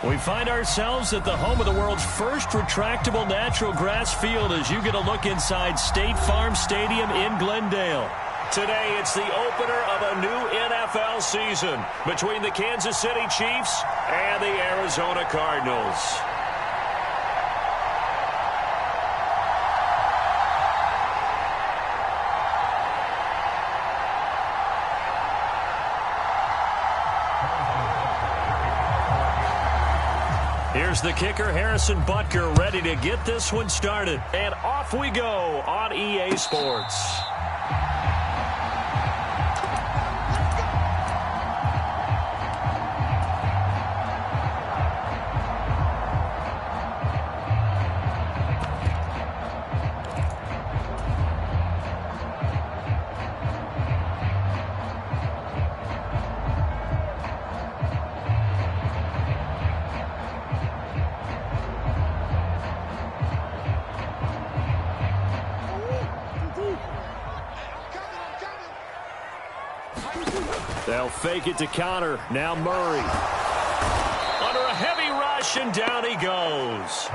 We find ourselves at the home of the world's first retractable natural grass field as you get a look inside State Farm Stadium in Glendale. Today, it's the opener of a new NFL season between the Kansas City Chiefs and the Arizona Cardinals. Here's the kicker, Harrison Butker, ready to get this one started. And off we go on EA Sports. They'll fake it to counter. Now Murray. Under a heavy rush, and down he goes.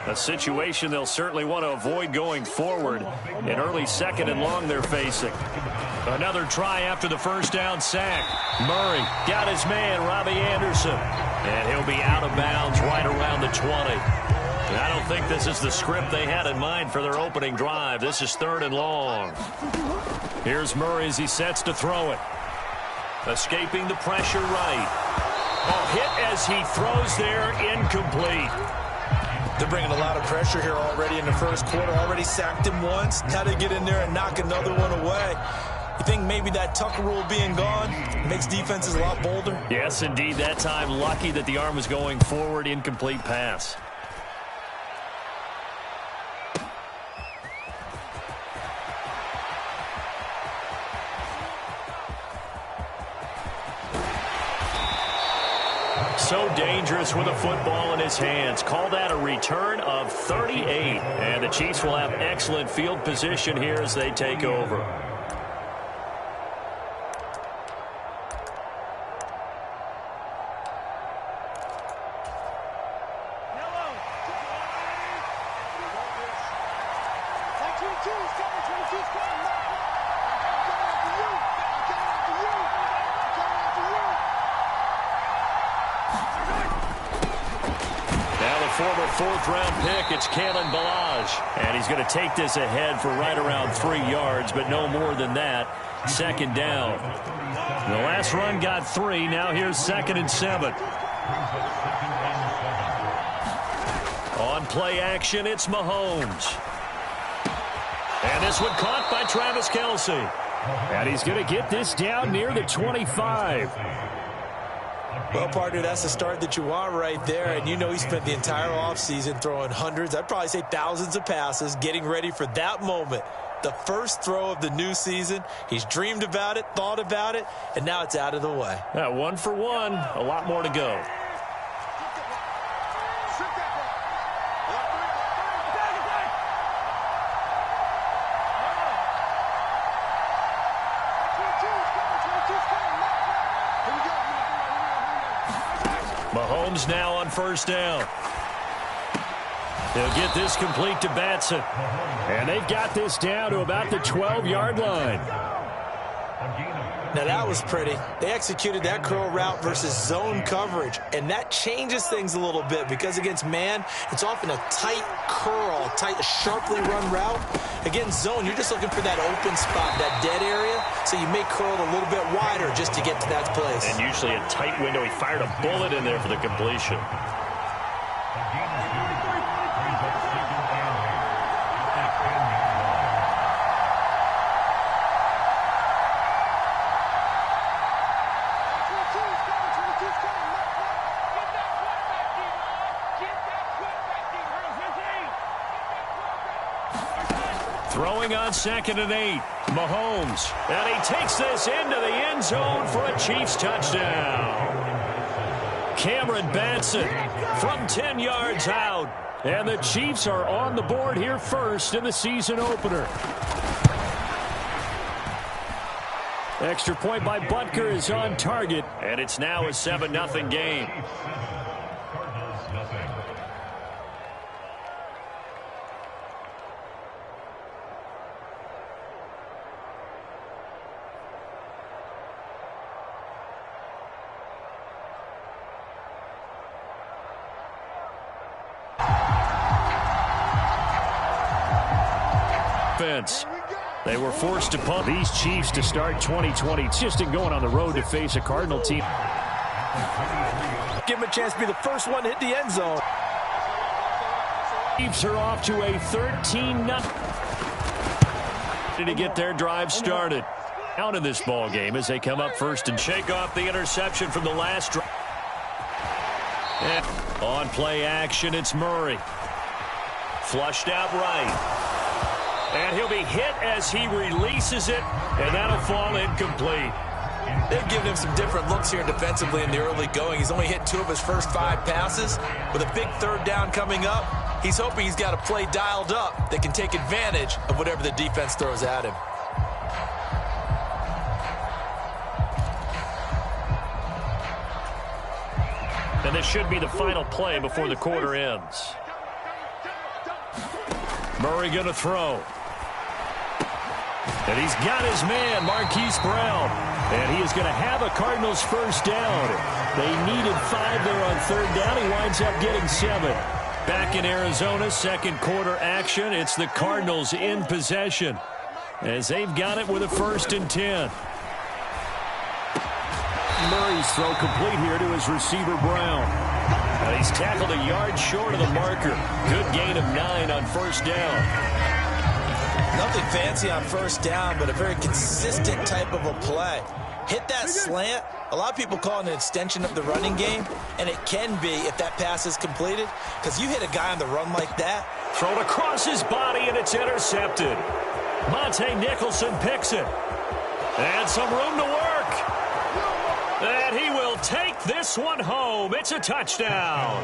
A situation they'll certainly want to avoid going forward. An early second and long they're facing. Another try after the first down sack. Murray got his man, Robbie Anderson. And he'll be out of bounds right around the 20. And I don't think this is the script they had in mind for their opening drive. This is 3rd and long. Here's Murray as he sets to throw it. Escaping the pressure right. A hit as he throws there, incomplete. They're bringing a lot of pressure here already in the first quarter. Already sacked him once. Now they get in there and knock another one away. You think maybe that Tucker rule being gone makes defenses a lot bolder? Yes, indeed. That time, lucky that the arm was going forward. Incomplete pass. So dangerous with a football in his hands. Call that a return of 38. And the Chiefs will have excellent field position here as they take over. Former 4th-round pick, it's Kalen Ballage. And he's going to take this ahead for right around 3 yards, but no more than that. 2nd down. The last run got 3. Now here's 2nd and 7. On play action, it's Mahomes. And this one caught by Travis Kelce. And he's going to get this down near the 25. Well, partner, that's the start that you want right there. And you know he spent the entire offseason throwing hundreds, I'd probably say thousands of passes, getting ready for that moment. The first throw of the new season. He's dreamed about it, thought about it, and now it's out of the way. 1 for 1. A lot more to go. Mahomes now on 1st down. They'll get this complete to Batson. And they've got this down to about the 12-yard line. Now that was pretty. They executed that curl route versus zone coverage. And that changes things a little bit because against man, it's often a tight curl, tight, sharply run route. Against zone, you're just looking for that open spot, that dead area. So you may curl it a little bit wider just to get to that place. And usually a tight window. He fired a bullet in there for the completion. Throwing on 2nd and 8. Mahomes. And he takes this into the end zone for a Chiefs touchdown. Cameron Batson from 10 yards out. And the Chiefs are on the board here first in the season opener. Extra point by Butker is on target, and it's now a 7-0 game. They were forced to pump these Chiefs to start 2020. Just in going on the road to face a Cardinal team. Give them a chance to be the first one to hit the end zone. Chiefs are off to a 13-0 to get their drive started. Out in this ball game as they come up first and shake off the interception from the last drive. And on play action, it's Murray. Flushed out right. And he'll be hit as he releases it, and that'll fall incomplete. They've given him some different looks here defensively in the early going. He's only hit 2 of his first 5 passes. With a big third down coming up, he's hoping he's got a play dialed up that can take advantage of whatever the defense throws at him. And this should be the final play before the quarter ends. Murray going to throw. And he's got his man, Marquise Brown. And he is going to have a Cardinals first down. They needed 5 there on third down. He winds up getting 7. Back in Arizona, second quarter action. It's the Cardinals in possession as they've got it with a 1st and 10. Murray's throw complete here to his receiver, Brown. And he's tackled a yard short of the marker. Good gain of 9 on first down. Nothing fancy on first down, but a very consistent type of a play. Hit that slant. A lot of people call it an extension of the running game, and it can be if that pass is completed, because you hit a guy on the run like that. Thrown across his body, and it's intercepted. Monte Nicholson picks it. And some room to work. And he will take this one home. It's a touchdown.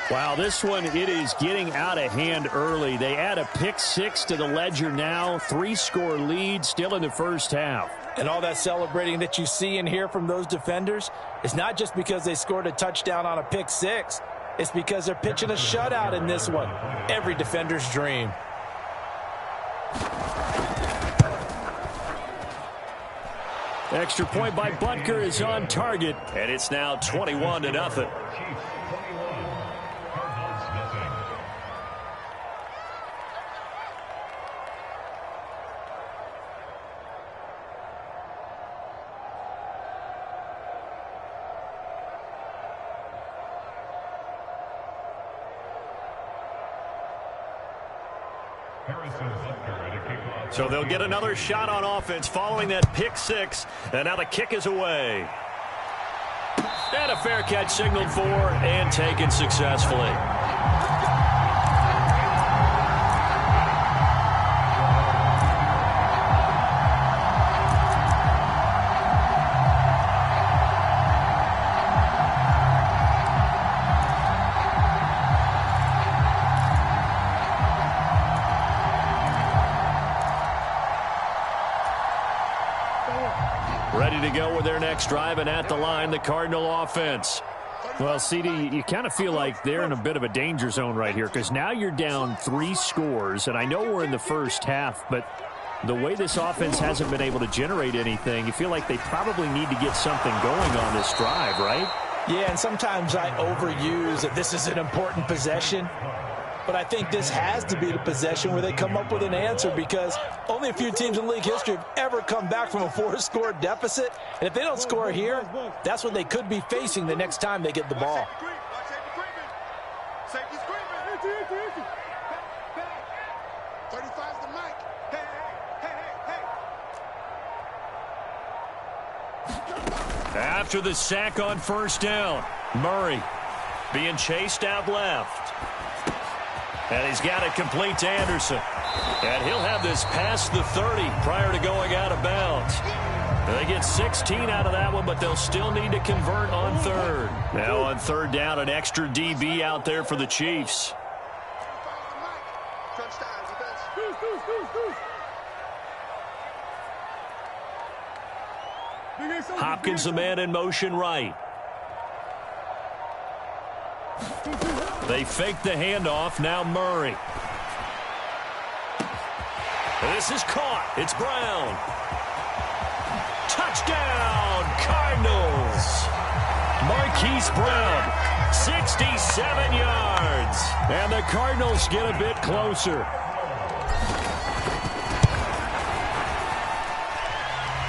Wow, this one, it is getting out of hand early. They add a pick 6 to the ledger now. 3-score lead still in the first half. And all that celebrating that you see and hear from those defenders is not just because they scored a touchdown on a pick 6. It's because they're pitching a shutout in this one. Every defender's dream. Extra point by Butker is on target, and it's now 21-0. So they'll get another shot on offense following that pick 6, and now the kick is away. And a fair catch signaled for and taken successfully. Ready to go with their next drive, and at the line, the Cardinal offense. Well, CD, you kind of feel like they're in a bit of a danger zone right here, because now you're down 3 scores, and I know we're in the first half, but the way this offense hasn't been able to generate anything, you feel like they probably need to get something going on this drive, right? Yeah, and sometimes I overuse that this is an important possession. But I think this has to be the possession where they come up with an answer, because only a few teams in league history have ever come back from a 4-score deficit. And if they don't score here, that's what they could be facing the next time they get the ball. After the sack on first down, Murray being chased out left. And he's got it complete to Anderson. And he'll have this past the 30 prior to going out of bounds. They get 16 out of that one, but they'll still need to convert on third. Now on third down, an extra DB out there for the Chiefs. Hopkins, the man in motion right. They fake the handoff. Now Murray. This is caught. It's Brown. Touchdown, Cardinals. Marquise Brown, 67 yards. And the Cardinals get a bit closer.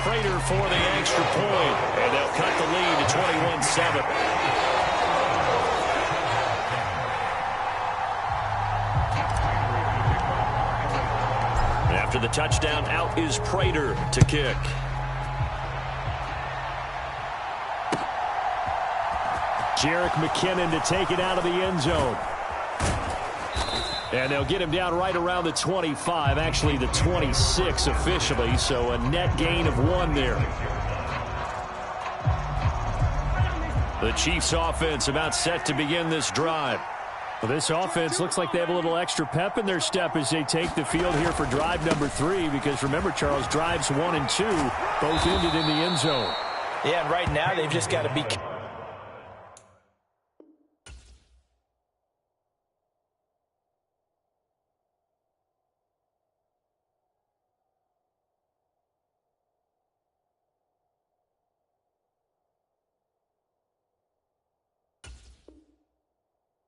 Prater for the extra point. And they'll cut the lead to 21-7. After the touchdown, out is Prater to kick. Jerick McKinnon to take it out of the end zone. And they'll get him down right around the 25, actually the 26 officially, so a net gain of 1 there. The Chiefs offense about set to begin this drive. Well, this offense looks like they have a little extra pep in their step as they take the field here for drive number 3, because remember, Charles, drives 1 and 2 both ended in the end zone. Yeah, and right now they've just got to be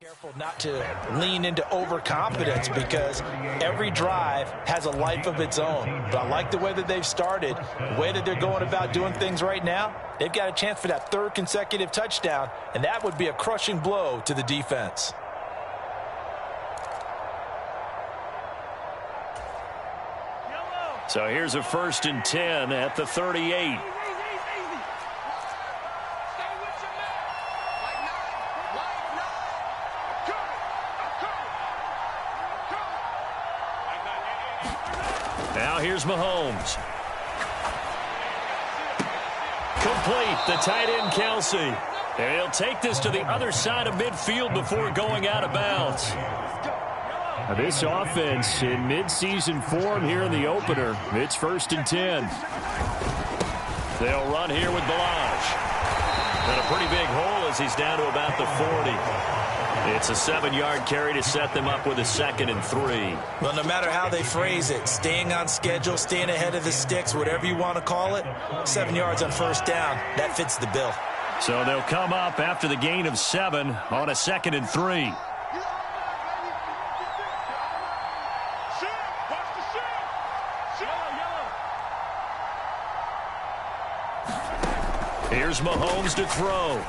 careful not to lean into overconfidence, because every drive has a life of its own. But I like the way that they've started, the way that they're going about doing things right now. They've got a chance for that 3rd consecutive touchdown, and that would be a crushing blow to the defense. So here's a 1st and 10 at the 38. Now here's Mahomes. Complete, the tight end Kelsey. And he'll take this to the other side of midfield before going out of bounds. Now this offense in midseason form here in the opener. It's 1st and 10. They'll run here with Balaj. And a pretty big hole as he's down to about the 40. It's a 7-yard carry to set them up with a 2nd and 3. Well, no matter how they phrase it, staying on schedule, staying ahead of the sticks, whatever you want to call it, 7 yards on 1st down, that fits the bill. So they'll come up after the gain of 7 on a 2nd and 3. Here's Mahomes to throw.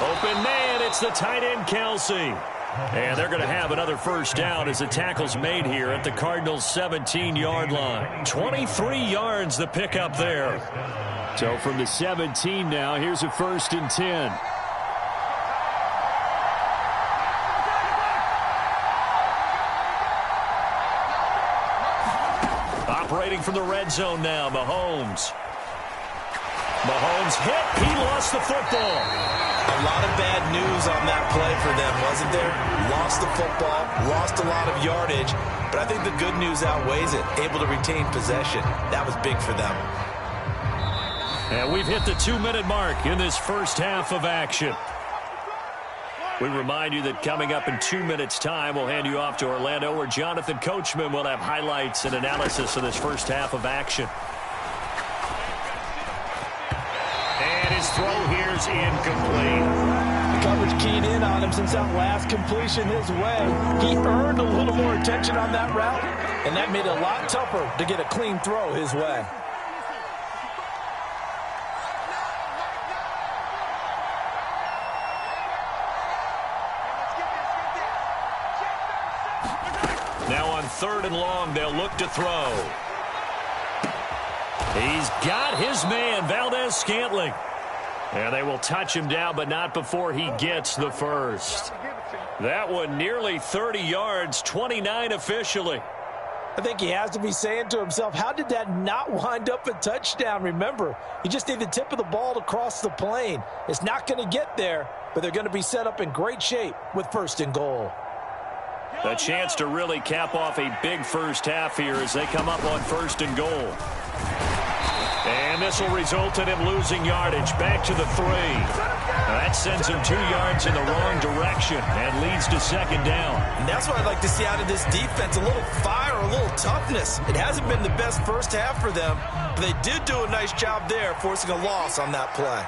Open man, it's the tight end Kelsey. And they're going to have another 1st down as the tackle's made here at the Cardinals' 17-yard line. 23 yards the pickup there. So from the 17 now, here's a 1st and 10. Operating from the red zone now, Mahomes. Mahomes hit, he lost the football. A lot of bad news on that play for them, wasn't there? Lost the football, lost a lot of yardage, but I think the good news outweighs it. Able to retain possession. That was big for them. And we've hit the 2-minute mark in this first half of action. We remind you that coming up in 2 minutes' time, we'll hand you off to Orlando, where Jonathan Coachman will have highlights and analysis of this first half of action. His throw here's incomplete. The coverage keyed in on him since that last completion his way. He earned a little more attention on that route, and that made it a lot tougher to get a clean throw his way. Now on 3rd and long, they'll look to throw. He's got his man, Valdez-Scantling. And they will touch him down, but not before he gets the 1st. That one nearly 30 yards, 29 officially. I think he has to be saying to himself, how did that not wind up a touchdown? Remember, you just need the tip of the ball to cross the plane. It's not going to get there, but they're going to be set up in great shape with 1st and goal. A chance to really cap off a big first half here as they come up on 1st and goal. And And this will result in him losing yardage. Back to the 3. That sends him 2 yards in the wrong direction and leads to second down. And that's what I'd like to see out of this defense, a little fire, a little toughness. It hasn't been the best first half for them, but they did do a nice job there, forcing a loss on that play.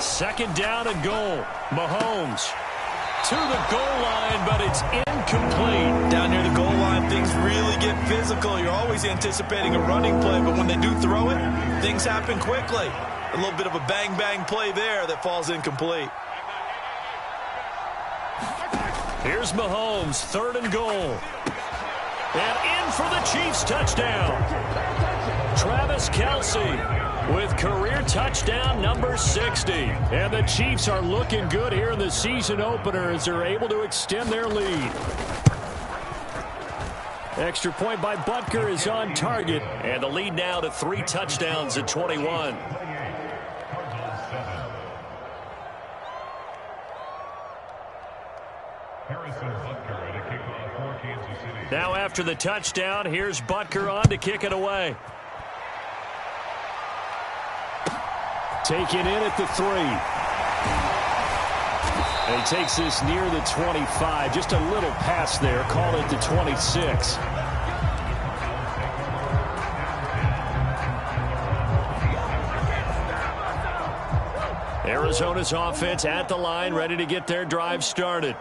Second down and goal. Mahomes to the goal line, but it's incomplete. Down near the goal line, things really get physical. You're always anticipating a running play, but when they do throw it, things happen quickly. A little bit of a bang-bang play there that falls incomplete. Here's Mahomes, 3rd and goal. And in for the Chiefs touchdown. Travis Kelce with career touchdown number 60. And the Chiefs are looking good here in the season opener as they're able to extend their lead. Extra point by Butker is on target. And the lead now to 3 touchdowns at 21. Now after the touchdown, here's Butker on to kick it away. Taken in at the 3. And he takes this near the 25. Just a little pass there. Call it the 26. Arizona's offense at the line, ready to get their drive started.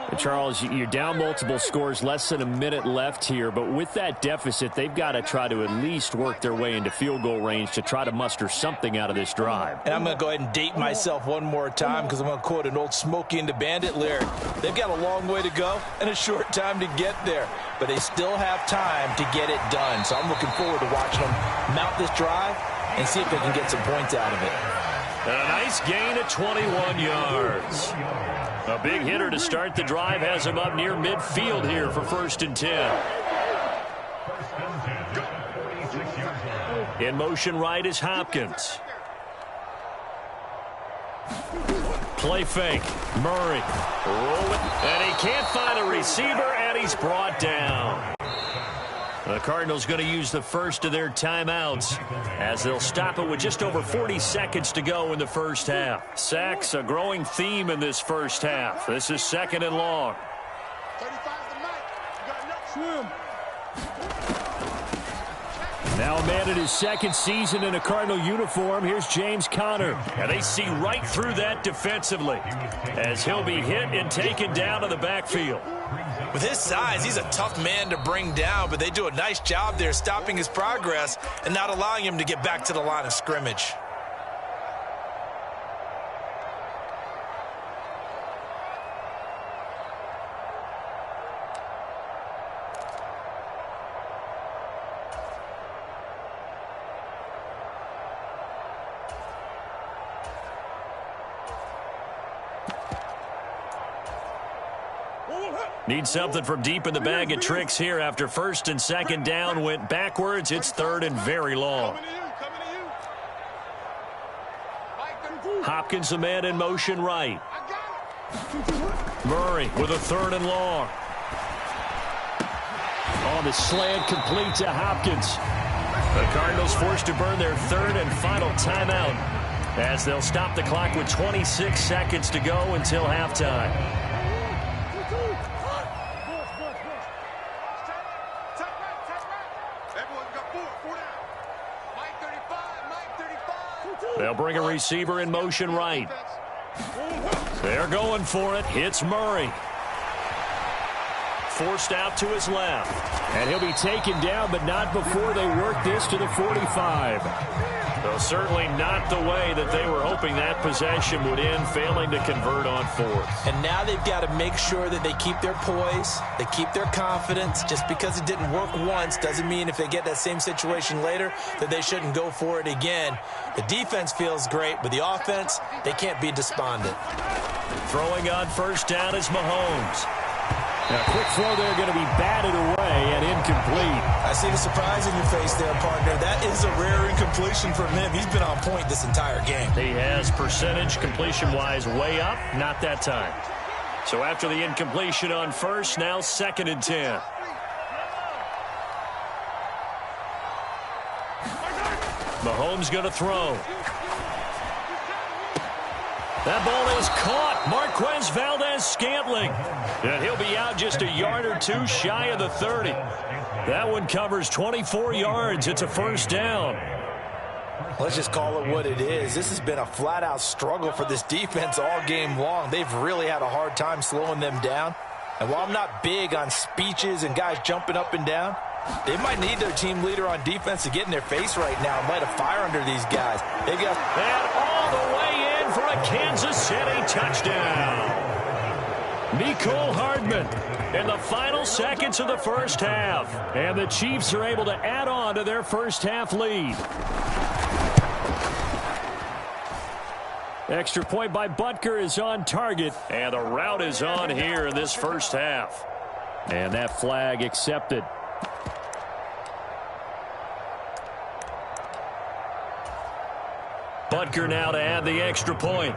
And Charles, you're down multiple scores, less than a minute left here. But with that deficit, they've got to try to at least work their way into field goal range to try to muster something out of this drive. And I'm going to go ahead and date myself one more time because I'm going to quote an old Smokey and the Bandit lyric. They've got a long way to go and a short time to get there. But they still have time to get it done. So I'm looking forward to watching them mount this drive and see if they can get some points out of it. And a nice gain of 21 yards. A big hitter to start the drive has him up near midfield here for 1st and 10. In motion right is Hopkins. Play fake. Murray. Roll it. And he can't find a receiver, and he's brought down. The Cardinals going to use the first of their timeouts as they'll stop it with just over 40 seconds to go in the first half. Sacks, a growing theme in this first half. This is 2nd and long. 35 the night. You got enough swim. Now a man in his 2nd season in a Cardinal uniform. Here's James Conner. And they see right through that defensively as he'll be hit and taken down to the backfield. With his size, he's a tough man to bring down, but they do a nice job there stopping his progress and not allowing him to get back to the line of scrimmage. Need something from deep in the bag of tricks here after 1st and 2nd down went backwards. It's 3rd and very long. Hopkins, the man in motion right. Murray with a 3rd and long. On the slant, complete to Hopkins. The Cardinals forced to burn their 3rd and final timeout as they'll stop the clock with 26 seconds to go until halftime. They'll bring a receiver in motion right. They're going for it. Hits Murray. Forced out to his left. And he'll be taken down, but not before they work this to the 45. So certainly not the way that they were hoping that possession would end, failing to convert on 4th. And now they've got to make sure that they keep their poise, they keep their confidence. Just because it didn't work once doesn't mean if they get that same situation later that they shouldn't go for it again. The defense feels great, but the offense, they can't be despondent. Throwing on 1st down is Mahomes. Now, a quick throw there going to be batted away and incomplete. I see the surprise in your face there, partner. That is a rare incompletion from him. He's been on point this entire game. He has percentage completion-wise way up. Not that time. So after the incompletion on 1st, now 2nd and 10. Mahomes going to throw. That ball is caught. Marquez Valdez-Scantling. And he'll be out just a yard or two shy of the 30. That one covers 24 yards. It's a first down. Let's just call it what it is. This has been a flat-out struggle for this defense all game long. They've really had a hard time slowing them down. And while I'm not big on speeches and guys jumping up and down, they might need their team leader on defense to get in their face right now and light a fire under these guys. They got that all the way in for a Kansas City touchdown. Mecole Hardman in the final seconds of the first half. And the Chiefs are able to add on to their first half lead. Extra point by Butker is on target. And the route is on here in this first half. And that flag accepted. Butker now to add the extra point.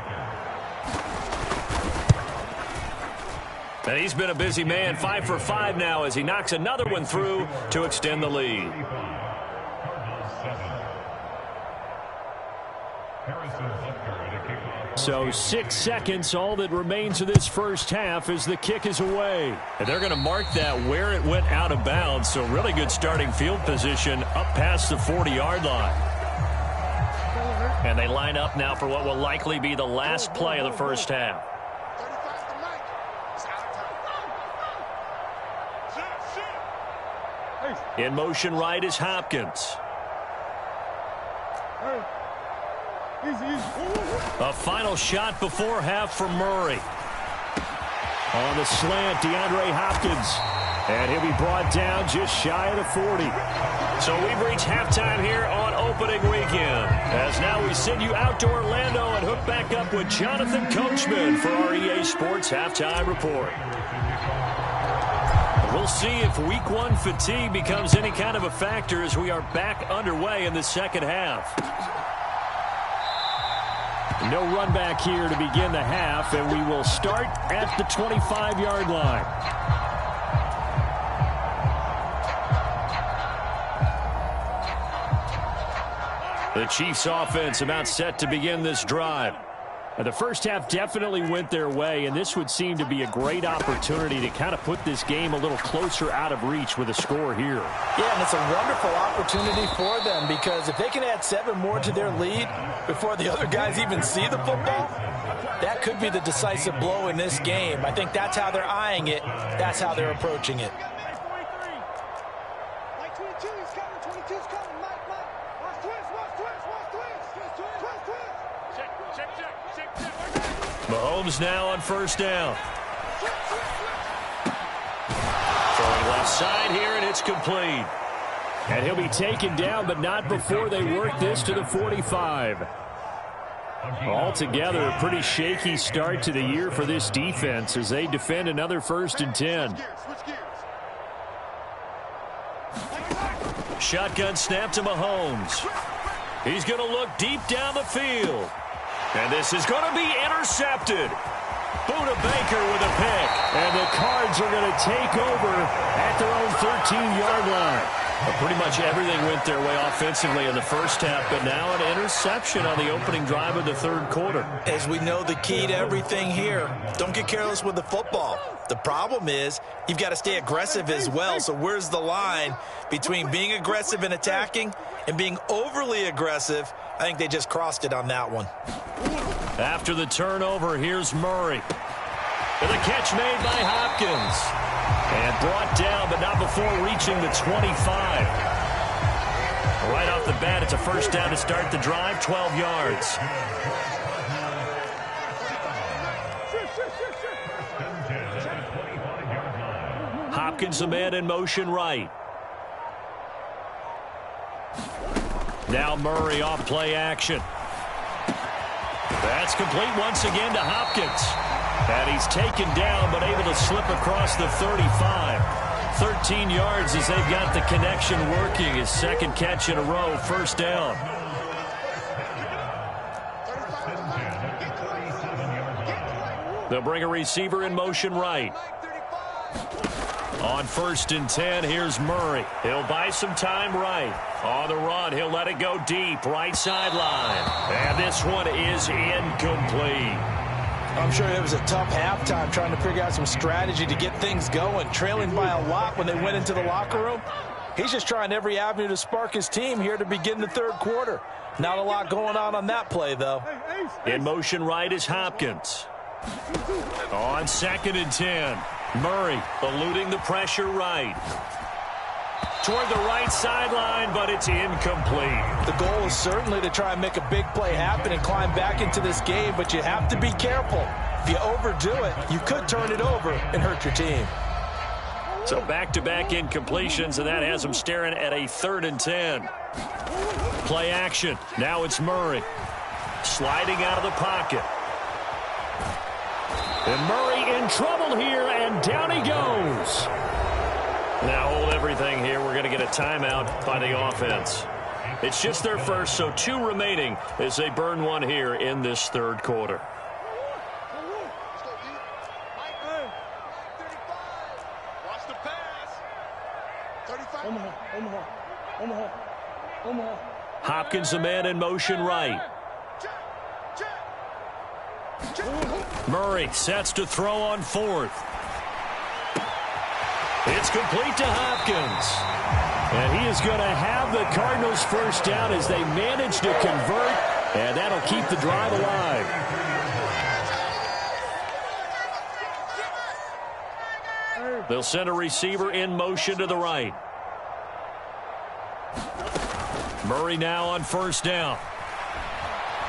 And he's been a busy man, 5 for 5 now as he knocks another one through to extend the lead. So 6 seconds, all that remains of this first half as the kick is away. And they're going to mark that where it went out of bounds. So really good starting field position up past the 40-yard line. And they line up now for what will likely be the last play of the first half. In motion right is Hopkins. A final shot before half for Murray. On the slant, DeAndre Hopkins. And he'll be brought down just shy of the 40. So we've reached halftime here on opening weekend. As now we send you out to Orlando and hook back up with Jonathan Coachman for our EA Sports Halftime Report. We'll see if Week 1 fatigue becomes any kind of a factor as we are back underway in the second half. No run back here to begin the half, and we will start at the 25-yard line. The Chiefs offense about set to begin this drive. The first half definitely went their way, and this would seem to be a great opportunity to kind of put this game a little closer out of reach with a score here. Yeah, and it's a wonderful opportunity for them because if they can add 7 more to their lead before the other guys even see the football, that could be the decisive blow in this game. I think that's how they're eyeing it. That's how they're approaching it. Mahomes now on first down. Throwing left side here, and it's complete. And he'll be taken down, but not before they work this to the 45. Altogether, a pretty shaky start to the year for this defense as they defend another 1st and 10. Shotgun snap to Mahomes. He's going to look deep down the field. And this is going to be intercepted. Buda Baker with a pick. And the Cards are going to take over at their own 13-yard line. Well, pretty much everything went their way offensively in the first half, but now an interception on the opening drive of the third quarter. As we know, the key to everything here, don't get careless with the football. The problem is you've got to stay aggressive as well. So where's the line between being aggressive and attacking and being overly aggressive? I think they just crossed it on that one. After the turnover, here's Murray. And the catch made by Hopkins. And brought down, but not before reaching the 25. Right off the bat, it's a first down to start the drive, 12 yards. Hopkins, the man in motion right. Now Murray off play action. That's complete once again to Hopkins. And he's taken down but able to slip across the 35. 13 yards as they've got the connection working. His second catch in a row, first down. They'll bring a receiver in motion right. On 1st and 10, here's Murray. He'll buy some time right. On the run, he'll let it go deep, right sideline. And this one is incomplete. I'm sure it was a tough halftime trying to figure out some strategy to get things going. Trailing by a lot when they went into the locker room. He's just trying every avenue to spark his team here to begin the third quarter. Not a lot going on that play, though. In motion right is Hopkins. On 2nd and 10, Murray eluding the pressure right. Toward the right sideline, but it's incomplete. The goal is certainly to try and make a big play happen and climb back into this game, but you have to be careful. If you overdo it, you could turn it over and hurt your team. So back-to-back incompletions, and that has them staring at a 3rd and 10. Play action. Now it's Murray. Sliding out of the pocket. And Murray in trouble here, and down he goes. Now hold everything here. We're going to get a timeout by the offense. It's just their first, so 2 remaining as they burn one here in this third quarter. Hopkins, the man in motion right. Murray sets to throw on 4th. It's complete to Hopkins. And he is going to have the Cardinals first down as they manage to convert, and that'll keep the drive alive. They'll send a receiver in motion to the right. Murray now on 1st down.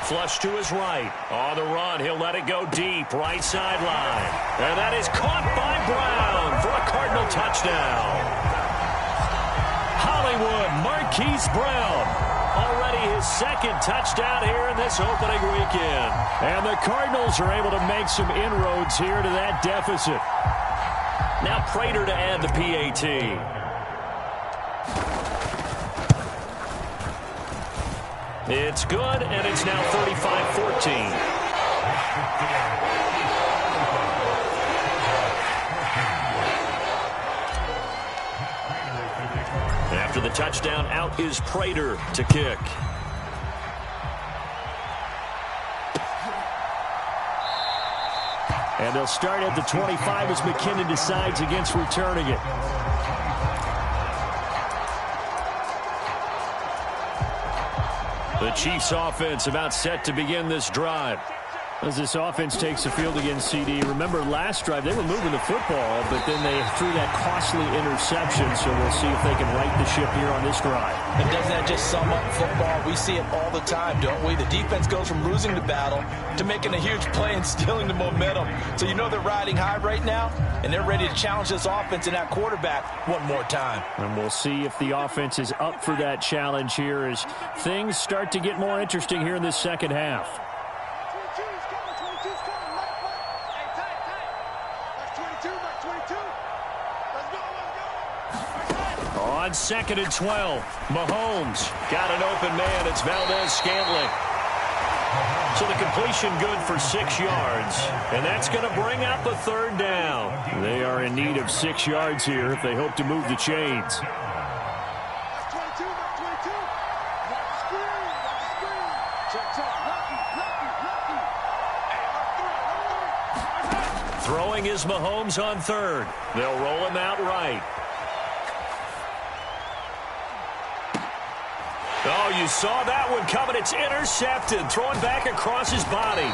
Flush to his right. On the run, he'll let it go deep, right sideline. And that is caught by Brown for a Cardinal touchdown. Hollywood, Marquise Brown. Already his 2nd touchdown here in this opening weekend. And the Cardinals are able to make some inroads here to that deficit. Now Prater to add the PAT. It's good, and it's now 35-14. After the touchdown, out is Prater to kick. And they'll start at the 25 as McKinnon decides against returning it. The Chiefs offense about set to begin this drive. As this offense takes the field against CD, remember last drive they were moving the football, but then they threw that costly interception, so we'll see if they can right the ship here on this drive. And doesn't that just sum up football? We see it all the time, don't we? The defense goes from losing the battle to making a huge play and stealing the momentum. So you know they're riding high right now, and they're ready to challenge this offense and that quarterback one more time. And we'll see if the offense is up for that challenge here as things start to get more interesting here in this second half. On 2nd and 12, Mahomes got an open man. It's Valdez-Scantling. So the completion good for 6 yards, and that's going to bring out the 3rd down. They are in need of 6 yards here if they hope to move the chains. Throwing is Mahomes on 3rd. They'll roll him out right. Oh, you saw that one coming. It's intercepted. Throwing back across his body.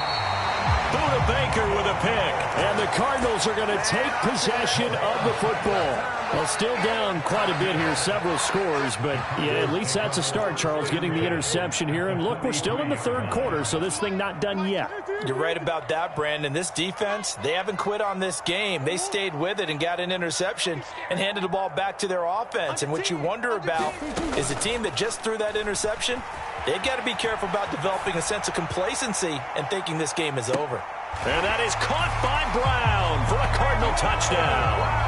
Buda Baker with a pick. And the Cardinals are going to take possession of the football. Well, still down quite a bit here, several scores, but yeah, at least that's a start, Charles, getting the interception here. And look, we're still in the third quarter, so this thing not done yet. You're right about that, Brandon. This defense, they haven't quit on this game. They stayed with it and got an interception and handed the ball back to their offense. And what you wonder about is the team that just threw that interception, they've got to be careful about developing a sense of complacency and thinking this game is over. And that is caught by Brown for a Cardinal touchdown.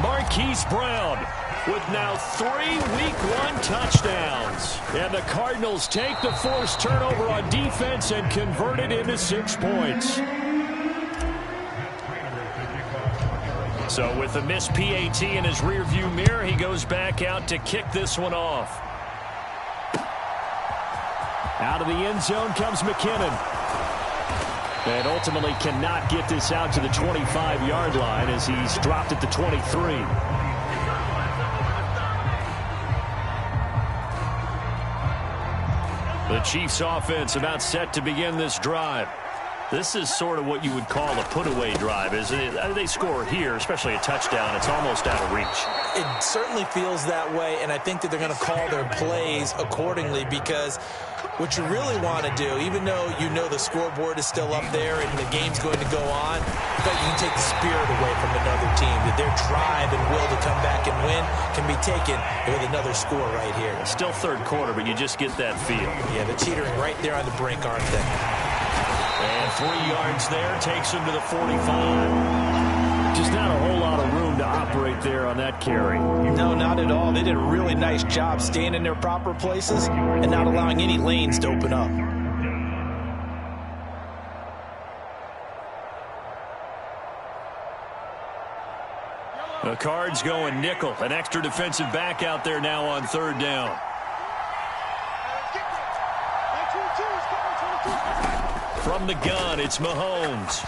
Marquise Brown with now 3 Week 1 touchdowns. And the Cardinals take the forced turnover on defense and convert it into 6 points. So with the missed PAT in his rearview mirror, he goes back out to kick this one off. Out of the end zone comes McKinnon. And ultimately cannot get this out to the 25-yard line as he's dropped at the 23. The Chiefs offense about set to begin this drive. This is sort of what you would call a put-away drive, isn't it? They score here, especially a touchdown. It's almost out of reach. It certainly feels that way, and I think that they're going to call their plays accordingly because what you really want to do, even though you know the scoreboard is still up there and the game's going to go on, but you can take the spirit away from another team. That their drive and will to come back and win can be taken with another score right here. Still third quarter, but you just get that feel. Yeah, they're teetering right there on the brink, aren't they? And 3 yards there takes him to the 45. Just not a whole lot of room to operate there on that carry. No, not at all. They did a really nice job staying in their proper places and not allowing any lanes to open up. The Cards going nickel. An extra defensive back out there now on third down. From the gun, it's Mahomes.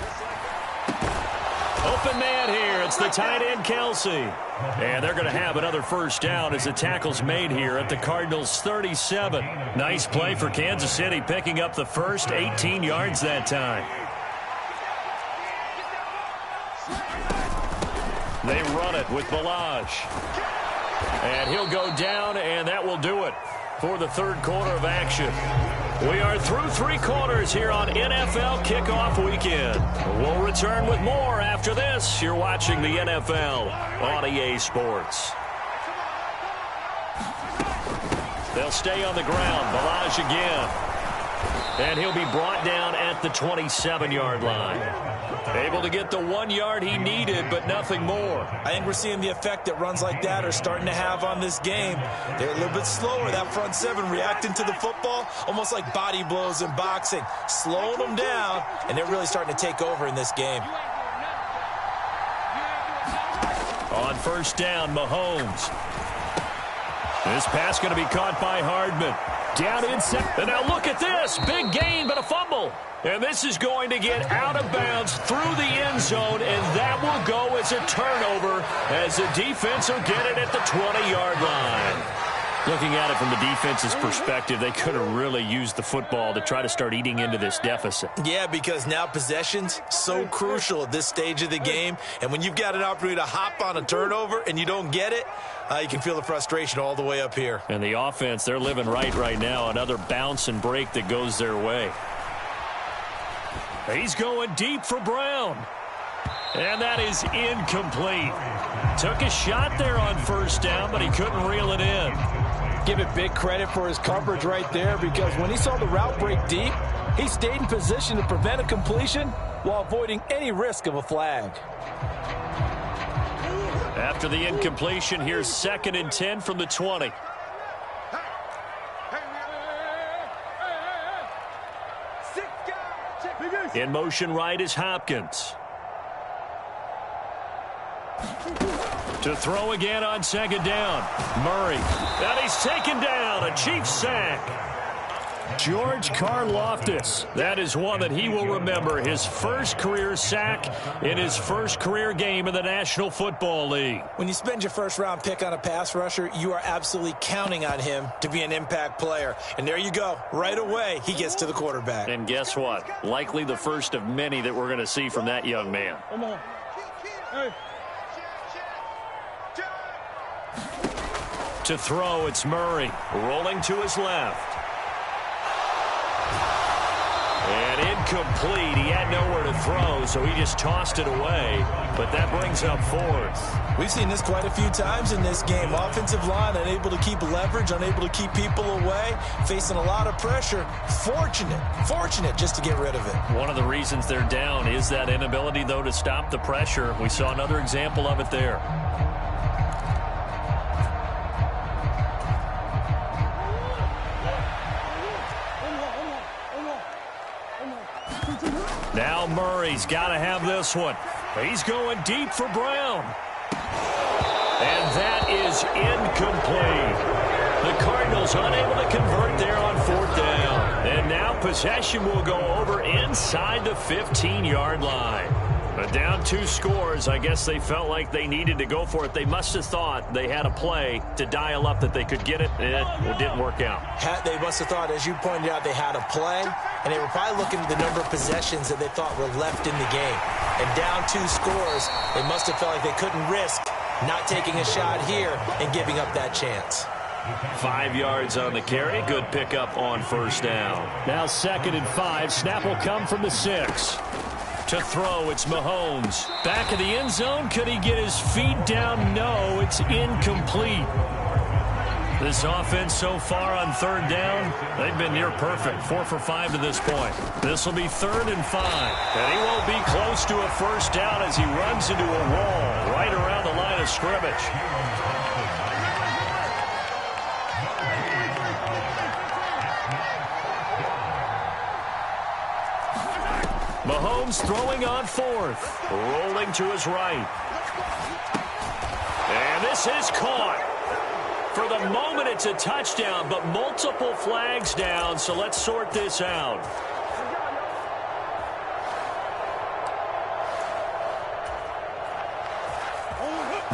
Open man here. It's the tight end, Kelsey. And they're going to have another first down as the tackle's made here at the Cardinals' 37. Nice play for Kansas City, picking up the first 18 yards that time. They run it with Balaj. And he'll go down, and that will do it for the third quarter of action. We are through 3 quarters here on NFL Kickoff Weekend. We'll return with more after this. You're watching the NFL on EA Sports. They'll stay on the ground. Balaj again. And he'll be brought down at the 27-yard line. Able to get the 1 yard he needed, but nothing more. I think we're seeing the effect that runs like that are starting to have on this game. They're a little bit slower, that front seven, reacting to the football, almost like body blows in boxing, slowing them down, and they're really starting to take over in this game. On first down, Mahomes. This pass going to be caught by Hardman. Down inside. And now look at this. Big gain, but a fumble. And this is going to get out of bounds through the end zone, and that will go as a turnover as the defense will get it at the 20-yard line. Looking at it from the defense's perspective, they could have really used the football to try to start eating into this deficit. Yeah, because now possession's so crucial at this stage of the game. And when you've got an opportunity to hop on a turnover and you don't get it, you can feel the frustration all the way up here. And the offense, they're living right now. Another bounce and break that goes their way. He's going deep for Brown. And that is incomplete. Took a shot there on first down, but he couldn't reel it in. Give it big credit for his coverage right there, because when he saw the route break deep, he stayed in position to prevent a completion while avoiding any risk of a flag. After the incompletion, here's 2nd and 10 from the 20. In motion right is Hopkins. To throw again on 2nd down. Murray. And he's taken down. A Chiefs sack. George Karlaftis. That is one that he will remember. His first career sack in his first career game in the National Football League. When you spend your first-round pick on a pass rusher, you are absolutely counting on him to be an impact player. And there you go. Right away, he gets to the quarterback. And guess what? Likely the first of many that we're going to see from that young man. Come on. Hey. To throw, it's Murray. Rolling to his left. And incomplete. He had nowhere to throw, so he just tossed it away. But that brings up 4th. We've seen this quite a few times in this game. Offensive line unable to keep leverage, unable to keep people away, facing a lot of pressure. Fortunate just to get rid of it. One of the reasons they're down is that inability, though, to stop the pressure. We saw another example of it there. Now Murray's got to have this one. He's going deep for Brown. And that is incomplete. The Cardinals unable to convert there on 4th down. And now possession will go over inside the 15-yard line. But down 2 scores, I guess they felt like they needed to go for it. They must have thought they had a play to dial up that they could get it. It didn't work out. They must have thought, as you pointed out, they had a play, and they were probably looking at the number of possessions that they thought were left in the game. And down 2 scores, they must have felt like they couldn't risk not taking a shot here and giving up that chance. 5 yards on the carry. Good pickup on 1st down. Now 2nd and 5. Snap will come from the 6. To throw, it's Mahomes. Back of the end zone. Could he get his feet down? No, it's incomplete. This offense so far on 3rd down, they've been near perfect. 4 for 5 to this point. This will be 3rd and 5. And he won't be close to a 1st down as he runs into a wall right around the line of scrimmage. Mahomes throwing on 4th. Rolling to his right. And this is caught. For the moment, it's a touchdown, but multiple flags down, so let's sort this out.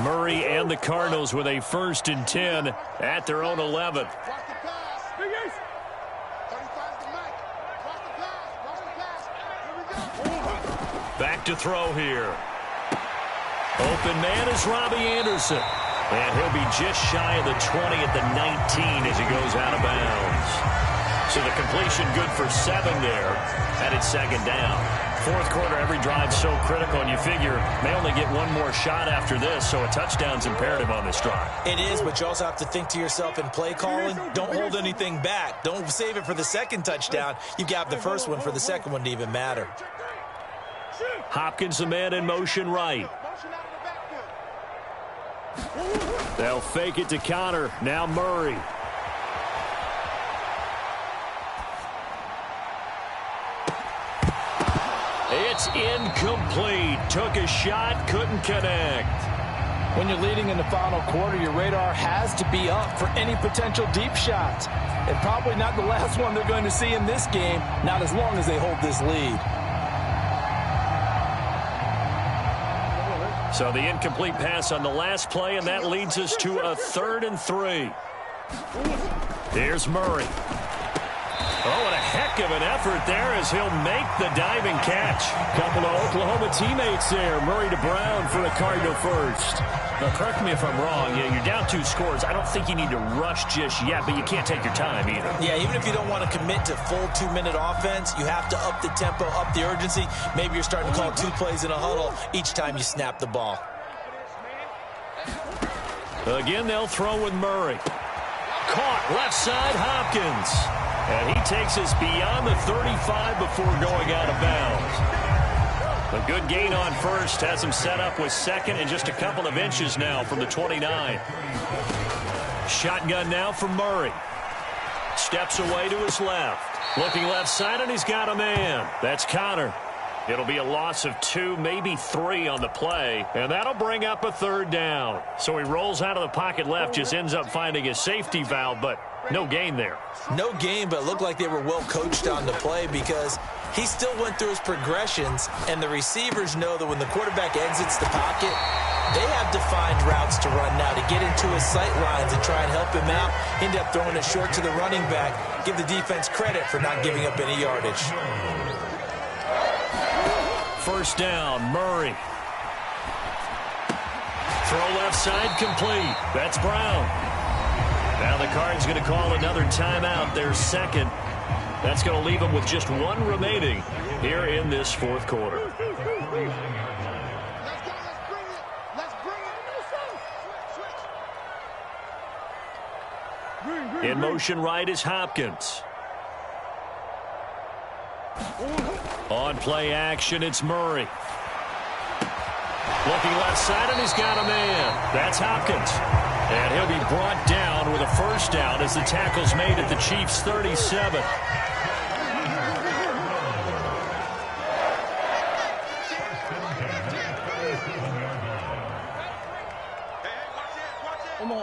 Murray and the Cardinals with a 1st and 10 at their own 11. Back to throw here. Open man is Robbie Anderson. And he'll be just shy of the 20 at the 19 as he goes out of bounds. So the completion good for 7 there. Headed 2nd down. 4th quarter, every drive so critical, and you figure they only get one more shot after this, so a touchdown's imperative on this drive. It is, but you also have to think to yourself in play calling, don't hold anything back. Don't save it for the 2nd touchdown. You got the 1st one for the 2nd one to even matter. Hopkins, the man in motion right. They'll fake it to counter. Now Murray. It's incomplete. Took a shot, couldn't connect. When you're leading in the final quarter, your radar has to be up for any potential deep shots. And probably not the last one they're going to see in this game, not as long as they hold this lead. So the incomplete pass on the last play, and that leads us to a 3rd and 3. Here's Murray. Oh, and a heck of an effort there as he'll make the diving catch. Couple of Oklahoma teammates there. Murray to Brown for a Cardinal 1st. Now, correct me if I'm wrong. Yeah, you're down 2 scores. I don't think you need to rush just yet, but you can't take your time either. Yeah, even if you don't want to commit to full 2-minute offense, you have to up the tempo, up the urgency. Maybe you're starting to call 2 plays in a huddle each time you snap the ball. Again, they'll throw with Murray. Caught left side, Hopkins. And he takes us beyond the 35 before going out of bounds. A good gain on 1st has him set up with 2nd and just a couple of inches now from the 29. Shotgun now for Murray. Steps away to his left. Looking left side, and he's got a man. That's Connor. It'll be a loss of 2, maybe 3 on the play, and that'll bring up a 3rd down. So he rolls out of the pocket left, just ends up finding a safety valve, but no gain there. No gain, but it looked like they were well coached on the play because he still went through his progressions, and the receivers know that when the quarterback exits the pocket, they have defined routes to run now to get into his sight lines and try and help him out. End up throwing it short to the running back. Give the defense credit for not giving up any yardage. 1st down, Murray. Throw left side, complete. That's Brown. Now the Cards going to call another timeout, their 2nd. That's going to leave them with just 1 remaining here in this 4th quarter. In motion right is Hopkins. On play action, it's Murray. Looking left side, and he's got a man. That's Hopkins. And he'll be brought down with a 1st down as the tackle's made at the Chiefs' 37.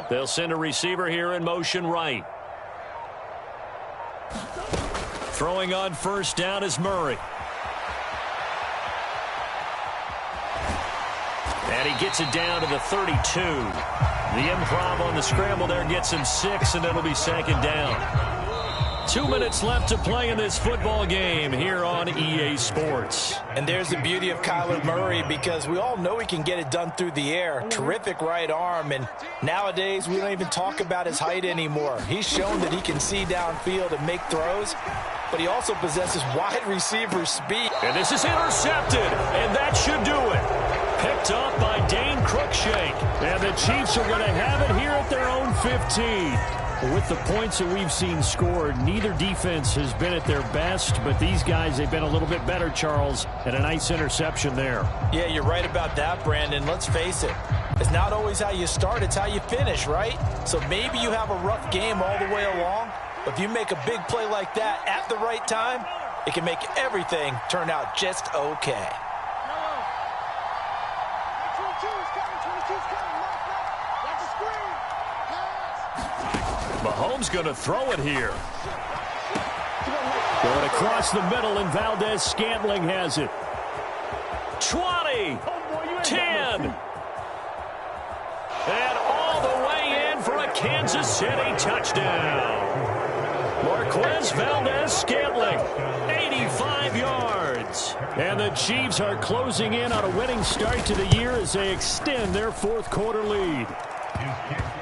They'll send a receiver here in motion right. Throwing on first down is Murray. And he gets it down to the 32. The improv on the scramble there gets him 6, and it'll be second down. 2 minutes left to play in this football game here on EA Sports. And there's the beauty of Kyler Murray, because we all know he can get it done through the air. Terrific right arm, and nowadays we don't even talk about his height anymore. He's shown that he can see downfield and make throws, but he also possesses wide receiver speed. And this is intercepted, and that should do it. Picked up by Dane Cruikshank, and the Chiefs are going to have it here at their own 15. With the points that we've seen scored, neither defense has been at their best, but these guys, they've been a little bit better, Charles, and a nice interception there. Yeah, you're right about that, Brandon. Let's face it. It's not always how you start, it's how you finish, right? So maybe you have a rough game all the way along, but if you make a big play like that at the right time, it can make everything turn out just okay. Mahomes going to throw it here. Going across the middle, and Valdez-Scantling has it. 20, 10, and all the way in for a Kansas City touchdown. Marquez Valdez-Scantling, 85 yards. And the Chiefs are closing in on a winning start to the year as they extend their fourth quarter lead.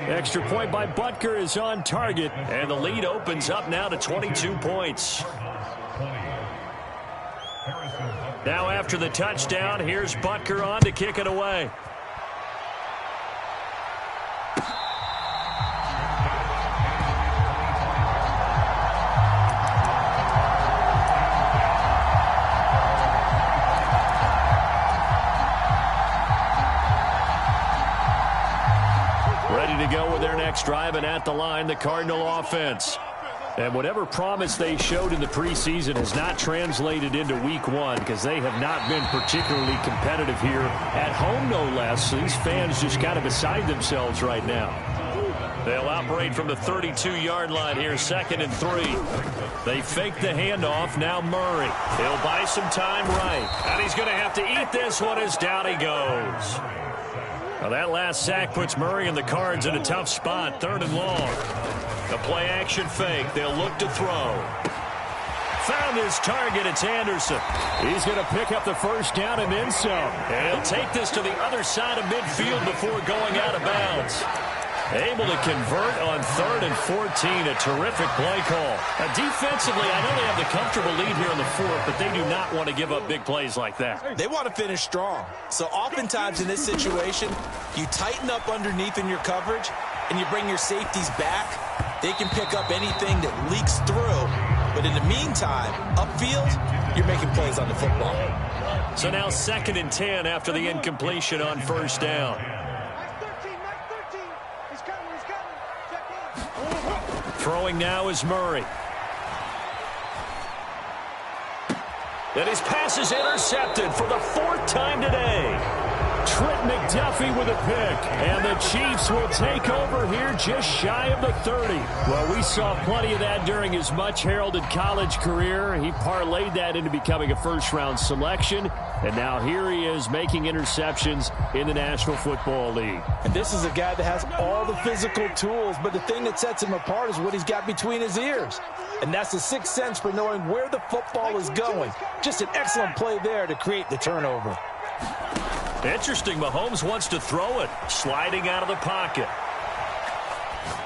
Extra point by Butker is on target, and the lead opens up now to 22 points. Now after the touchdown, here's Butker on to kick it away. Ready to go with their next drive, and at the line, the Cardinal offense. And whatever promise they showed in the preseason has not translated into week one, because they have not been particularly competitive here at home, no less. So these fans just kind of beside themselves right now. They'll operate from the 32-yard line here, 2nd and 3. They fake the handoff. Now Murray. He'll buy some time right. And he's going to have to eat this one as down he goes. Now that last sack puts Murray and the Cards in a tough spot, 3rd and long. A play-action fake. They'll look to throw. Found his target. It's Anderson. He's going to pick up the first down and then some. And he'll take this to the other side of midfield before going out of bounds. Able to convert on 3rd and 14. A terrific play call. Defensively, I know they have the comfortable lead here in the 4th, but they do not want to give up big plays like that. They want to finish strong. So oftentimes in this situation, you tighten up underneath in your coverage, and you bring your safeties back. They can pick up anything that leaks through. But in the meantime, upfield, you're making plays on the football. So now 2nd and 10 after the incompletion on first down. Throwing now is Murray. And his pass is intercepted for the 4th time today. Trent McDuffie with a pick. And the Chiefs will take over here just shy of the 30. Well, we saw plenty of that during his much-heralded college career. He parlayed that into becoming a first-round selection. And now here he is making interceptions in the National Football League. And this is a guy that has all the physical tools, but the thing that sets him apart is what he's got between his ears. And that's the sixth sense for knowing where the football is going. Just an excellent play there to create the turnover. Interesting, Mahomes wants to throw it. Sliding out of the pocket.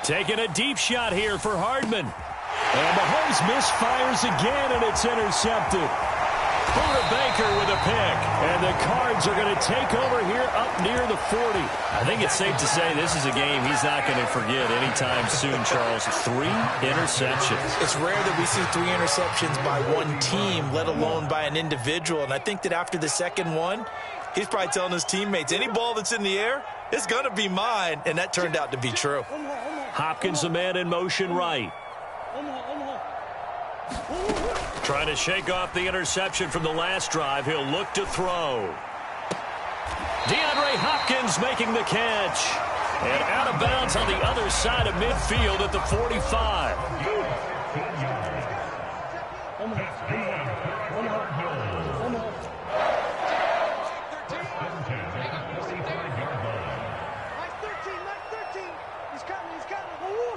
Taking a deep shot here for Hardman. And Mahomes misfires again, and it's intercepted. Buda Baker with a pick. And the Cards are going to take over here up near the 40. I think it's safe to say this is a game he's not going to forget anytime soon, Charles. 3 interceptions. It's rare that we see 3 interceptions by one team, let alone by an individual. And I think that after the second one, he's probably telling his teammates, any ball that's in the air, it's going to be mine. And that turned out to be true. Hopkins, the man in motion right. Trying to shake off the interception from the last drive. He'll look to throw. DeAndre Hopkins making the catch. And out of bounds on the other side of midfield at the 45.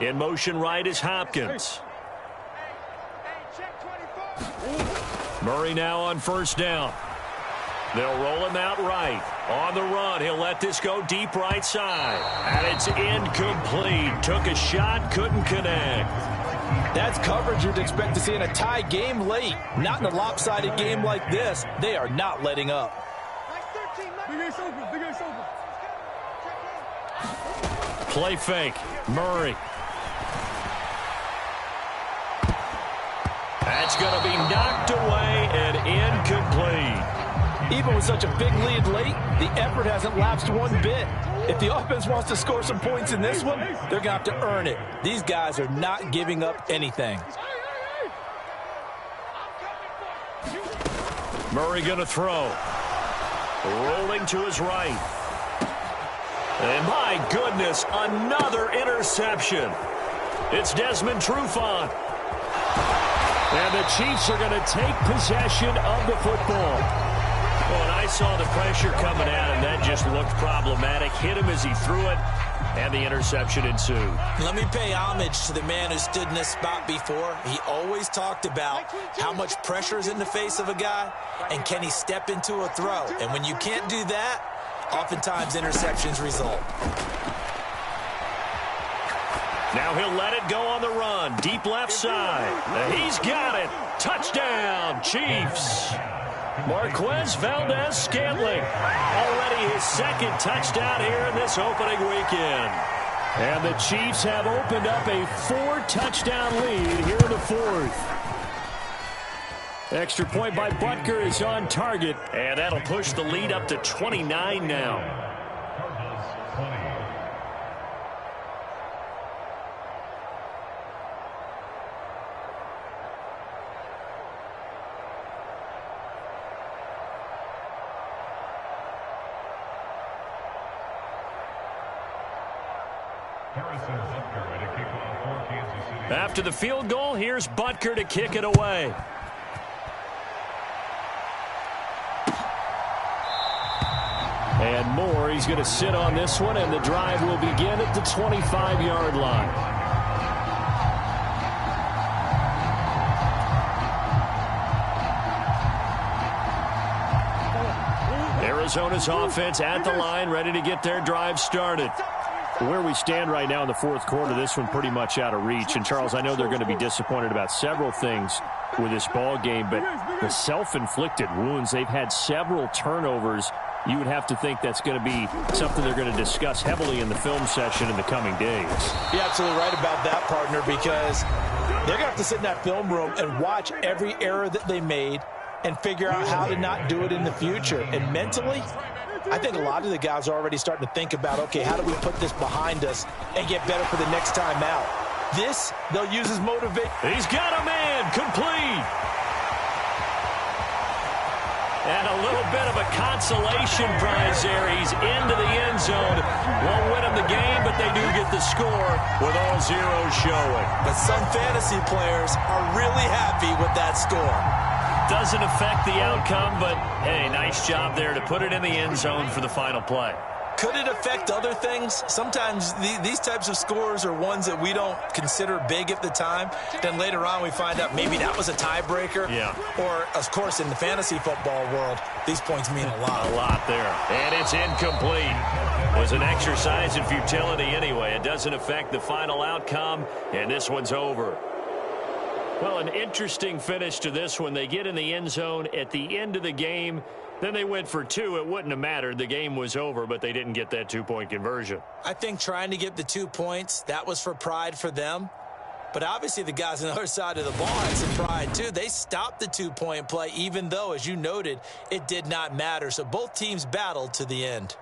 In motion right is Hopkins. Murray now on first down. They'll roll him out right. On the run, he'll let this go deep right side. And it's incomplete. Took a shot, couldn't connect. That's coverage you'd expect to see in a tie game late. Not in a lopsided game like this. They are not letting up. Play fake. Murray. That's going to be knocked away and incomplete. Even with such a big lead late, the effort hasn't lapsed one bit. If the offense wants to score some points in this one, they're going to have to earn it. These guys are not giving up anything. Murray going to throw. Rolling to his right. And my goodness, another interception. It's Desmond Trufant. And the Chiefs are going to take possession of the football. Well, and I saw the pressure coming at him. That just looked problematic. Hit him as he threw it, and the interception ensued. Let me pay homage to the man who stood in this spot before. He always talked about how much pressure is in the face of a guy, and can he step into a throw. And when you can't do that, oftentimes interceptions result. Now he'll let it go on the run. Deep left side. He's got it. Touchdown, Chiefs. Marquez Valdez-Scantling. Already his second touchdown here in this opening weekend. And the Chiefs have opened up a 4-touchdown lead here in the fourth. Extra point by Butker is on target. And that'll push the lead up to 29 now. After the field goal, here's Butker to kick it away. And Moore, he's going to sit on this one, and the drive will begin at the 25-yard line. Arizona's offense at the line, ready to get their drive started. Where we stand right now in the fourth quarter, this one pretty much out of reach. And, Charles, I know they're going to be disappointed about several things with this ball game, but the self-inflicted wounds, they've had several turnovers. You would have to think that's going to be something they're going to discuss heavily in the film session in the coming days. You're absolutely right about that, partner, because they're going to have to sit in that film room and watch every error that they made and figure out how to not do it in the future. And mentally, I think a lot of the guys are already starting to think about, okay, how do we put this behind us and get better for the next time out? This, they'll use as motivation. He's got a man, complete. And a little bit of a consolation prize there. He's into the end zone. Won't win him the game, but they do get the score with all zeros showing. But some fantasy players are really happy with that score. Doesn't affect the outcome, but, hey, nice job there to put it in the end zone for the final play. Could it affect other things? Sometimes these types of scores are ones that we don't consider big at the time. Then later on we find out maybe that was a tiebreaker. Yeah. Or, of course, in the fantasy football world, these points mean a lot. A lot there. And it's incomplete. It was an exercise in futility anyway. It doesn't affect the final outcome, and this one's over. Well, an interesting finish to this one. They get in the end zone at the end of the game. Then they went for two. It wouldn't have mattered. The game was over, but they didn't get that two-point conversion. I think trying to get the 2 points, that was for pride for them. But obviously the guys on the other side of the ball had some pride too. They stopped the two-point play, even though, as you noted, it did not matter. So both teams battled to the end.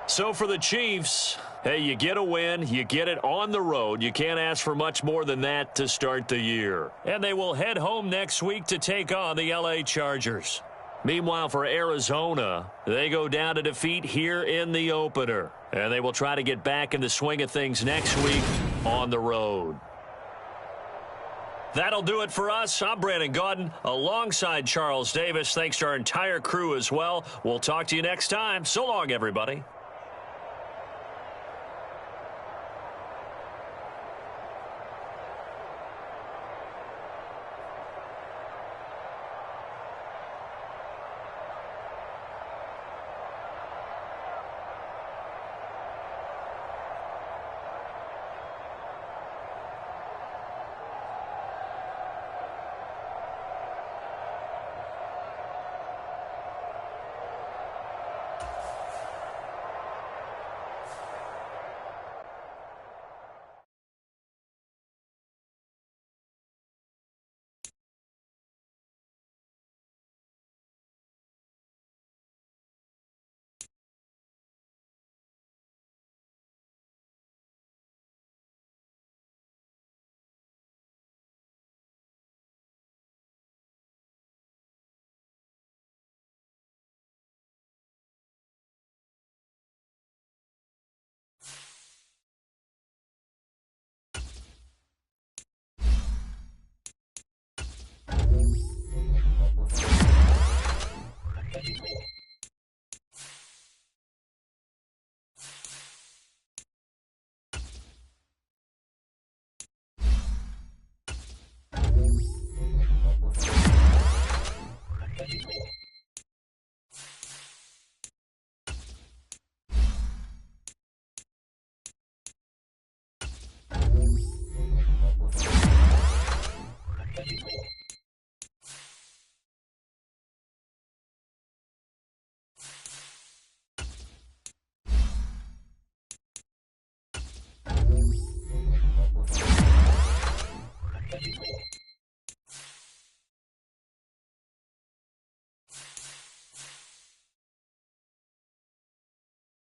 So for the Chiefs, hey, you get a win, you get it on the road. You can't ask for much more than that to start the year. And they will head home next week to take on the LA Chargers. Meanwhile, for Arizona, they go down to defeat here in the opener. And they will try to get back in the swing of things next week on the road. That'll do it for us. I'm Brandon Gaudin alongside Charles Davis. Thanks to our entire crew as well. We'll talk to you next time. So long, everybody.